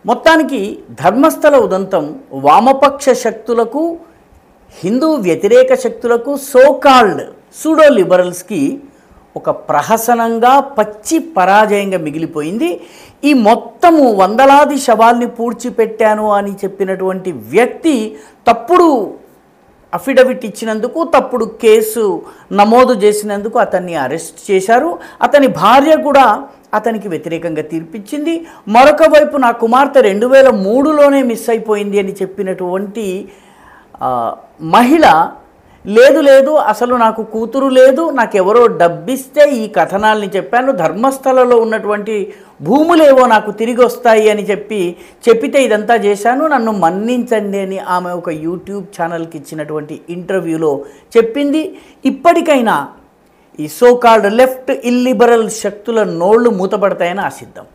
మొత్తానికి ధర్మస్థల ఉదంతం వామపక్ష శక్తులకు, హిందూ వ్యతిరేక శక్తులకు, సోకాల్డ్ సూడో లిబరల్స్కి ఒక ప్రహసనంగా, పచ్చి పరాజయంగా మిగిలిపోయింది. ఈ మొత్తము వందలాది శవాల్ని పూడ్చిపెట్టాను అని చెప్పినటువంటి వ్యక్తి తప్పుడు అఫిడవిట్ ఇచ్చినందుకు, తప్పుడు కేసు నమోదు చేసినందుకు అతన్ని అరెస్ట్ చేశారు. అతని భార్య కూడా అతనికి వ్యతిరేకంగా తీర్పిచ్చింది. మరొక వైపు నా కుమార్తె 2003లోనే మిస్ అయిపోయింది అని చెప్పినటువంటి మహిళ, లేదు అసలు నాకు కూతురు లేదు, నాకెవరో డబ్బిస్తే ఈ కథనాల్ని చెప్పాను, ధర్మస్థలలో ఉన్నటువంటి భూములేవో నాకు తిరిగి వస్తాయి అని చెప్పితే ఇదంతా చేశాను, నన్ను మన్నించండి అని ఆమె ఒక యూట్యూబ్ ఛానల్కి ఇచ్చినటువంటి ఇంటర్వ్యూలో చెప్పింది. ఇప్పటికైనా ఈ సోకాల్డ్ లెఫ్ట్ ఇల్లిబరల్ శక్తుల నోళ్లు మూతపడతాయని ఆశిద్దాం.